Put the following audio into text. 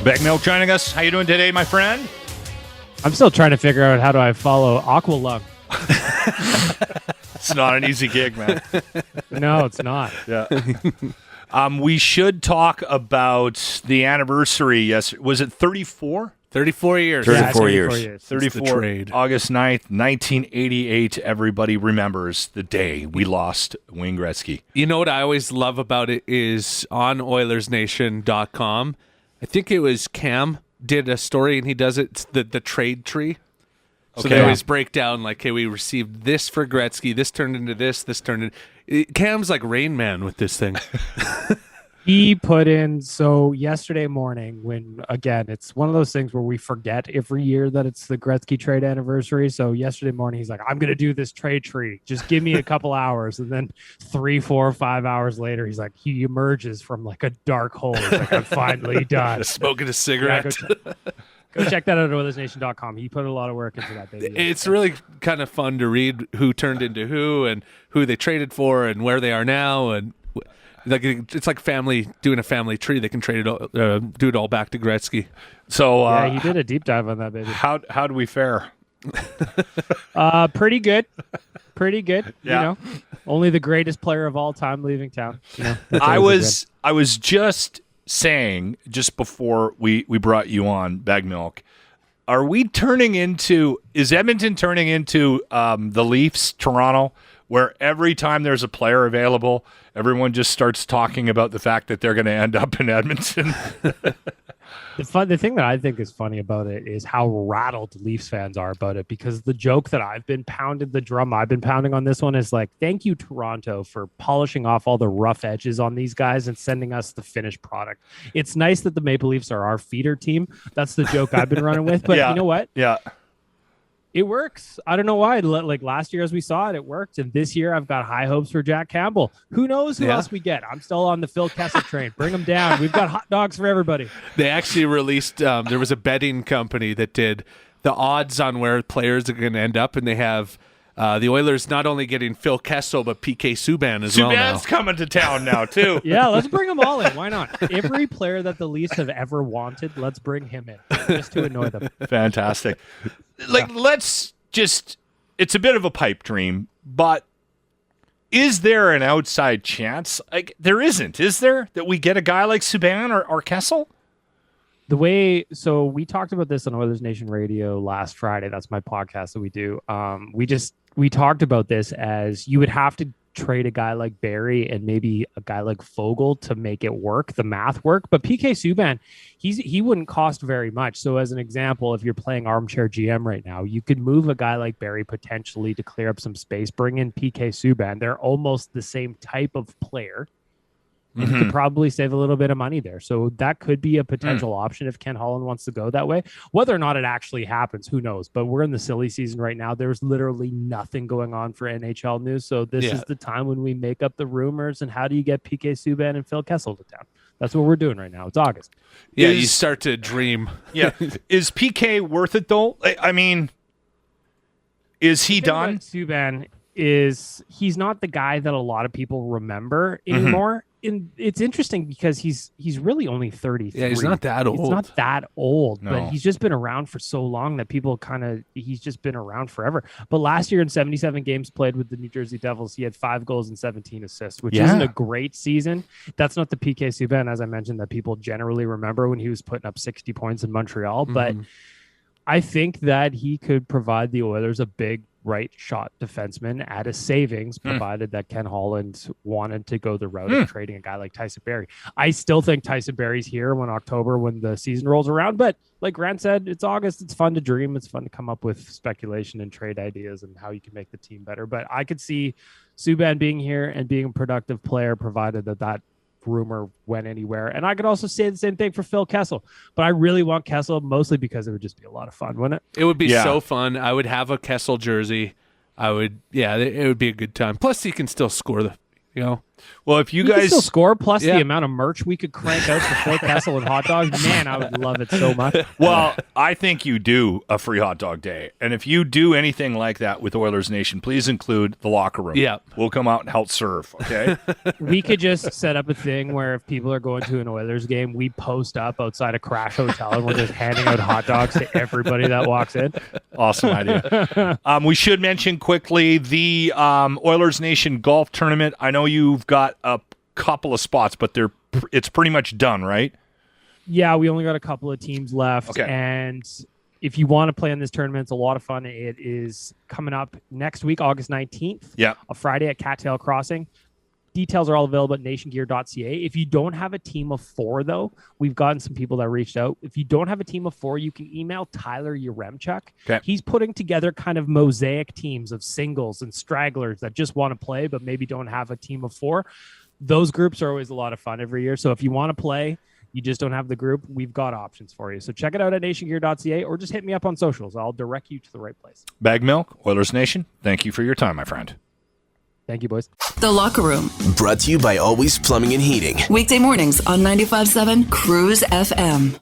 Baggedmilk joining us. How you doing today, my friend? I'm still trying to figure out how do I follow Aqualung. It's not an easy gig, man. No, it's not. Yeah. We should talk about the anniversary. Yes, was it 34? 34 years. 34 Yeah, years. 34. trade. August 9th, 1988. Everybody remembers the day we lost Wayne Gretzky. You know what I always love about it is on Oilersnation.com. I think it was Cam did a story, and he does it, the trade tree. So they always break down, like, hey, we received this for Gretzky, this turned into this turned into... Cam's like Rain Man with this thing. He put in, so yesterday morning when, again, it's one of those things where we forget every year that it's the Gretzky trade anniversary. So yesterday morning, he's like, I'm going to do this trade tree. Just give me a couple hours. And then 3, 4, 5 hours later, he's like, he emerges from like a dark hole. He's like, I'm finally done. Smoking a cigarette. Yeah, go check that out at Oilersnation.com. He put a lot of work into that, baby. It's really kind of fun to read who turned into who and who they traded for and where they are now. And like it's like family doing a family tree. They can trade it, do it all back to Gretzky. So yeah, he did a deep dive on that, baby. How do we fare? Pretty good. Pretty good. Yeah. You know, only the greatest player of all time leaving town. You know, I was just saying just before we brought you on, Baggedmilk, are we is Edmonton turning into the Leafs, Toronto, where every time there's a player available, everyone just starts talking about the fact that they're going to end up in Edmonton? The thing that I think is funny about it is how rattled Leafs fans are about it, because the joke that the drum I've been pounding on this one is like, thank you, Toronto, for polishing off all the rough edges on these guys and sending us the finished product. It's nice that the Maple Leafs are our feeder team. That's the joke I've been running with. But Yeah. You know what? Yeah. It works. I don't know why. Like last year, as we saw it worked. And this year, I've got high hopes for Jack Campbell. Who knows who else we get? I'm still on the Phil Kessel train. Bring them down. We've got hot dogs for everybody. They actually released, there was a betting company that did the odds on where players are going to end up, and they have the Oilers not only getting Phil Kessel, but PK Subban as well now. Subban's coming to town now, too. Yeah, let's bring them all in. Why not? Every player that the Leafs have ever wanted, let's bring him in just to annoy them. Fantastic. It's a bit of a pipe dream, but is there an outside chance? Like, there isn't, is there, that we get a guy like Subban or Kessel? So we talked about this on Oilers Nation Radio last Friday. That's my podcast that we do. We talked about this as you would have to trade a guy like Barry and maybe a guy like Fogle to make it work, the math work. But PK Subban, he wouldn't cost very much. So as an example, if you're playing armchair GM right now, you could move a guy like Barry potentially to clear up some space, bring in PK Subban. They're almost the same type of player. And you could probably save a little bit of money there. So that could be a potential option if Ken Holland wants to go that way. Whether or not it actually happens, who knows? But we're in the silly season right now. There's literally nothing going on for NHL news. So this is the time when we make up the rumors and how do you get PK Subban and Phil Kessel to town? That's what we're doing right now. It's August. Yeah, you start to dream. Yeah. Is PK worth it, though? I mean, is he done? Subban he's not the guy that a lot of people remember anymore. It's interesting because he's really only 33. Yeah, he's not that old. He's not that old, No. but he's just been around for so long that people he's just been around forever. But last year in 77 games played with the New Jersey Devils, he had 5 goals and 17 assists, which isn't a great season. That's not the PK Subban, as I mentioned, that people generally remember when he was putting up 60 points in Montreal. But I think that he could provide the Oilers a big right shot defenseman at a savings, provided that Ken Holland wanted to go the route of trading a guy like Tyson Barrie. I still think Tyson Barrie's here when the season rolls around. But like Grant said, it's August. It's fun to dream. It's fun to come up with speculation and trade ideas and how you can make the team better. But I could see Subban being here and being a productive player, provided that rumor went anywhere. And I could also say the same thing for Phil Kessel, but I really want Kessel mostly because it would just be a lot of fun, wouldn't it? It would be so fun. I would have a Kessel jersey. It would be a good time. Plus he can still score Well, if you We could guys still score, plus Yeah. the amount of merch we could crank out for Phil Kessel and hot dogs, man, I would love it so much. Well, I think you do a free hot dog day. And if you do anything like that with Oilers Nation, please include the locker room. Yeah. We'll come out and help serve, okay? We could just set up a thing where if people are going to an Oilers game, we post up outside a Crash Hotel and we're just handing out hot dogs to everybody that walks in. Awesome idea. We should mention quickly the Oilers Nation golf tournament. I know you've got a couple of spots, but it's pretty much done, right? Yeah, we only got a couple of teams left. Okay. And if you want to play in this tournament, it's a lot of fun. It is coming up next week, August 19th, Yeah. a Friday at Cattail Crossing. Details are all available at nationgear.ca. If you don't have a team of 4, though, we've gotten some people that reached out. If you don't have a team of 4, you can email Tyler Yaremchuk. Okay. He's putting together kind of mosaic teams of singles and stragglers that just want to play but maybe don't have a team of 4. Those groups are always a lot of fun every year. So if you want to play, you just don't have the group, we've got options for you. So check it out at nationgear.ca or just hit me up on socials. I'll direct you to the right place. Baggedmilk, Oilers Nation, thank you for your time, my friend. Thank you, boys. The Locker Room. Brought to you by Always Plumbing and Heating. Weekday mornings on 95.7 Cruise FM.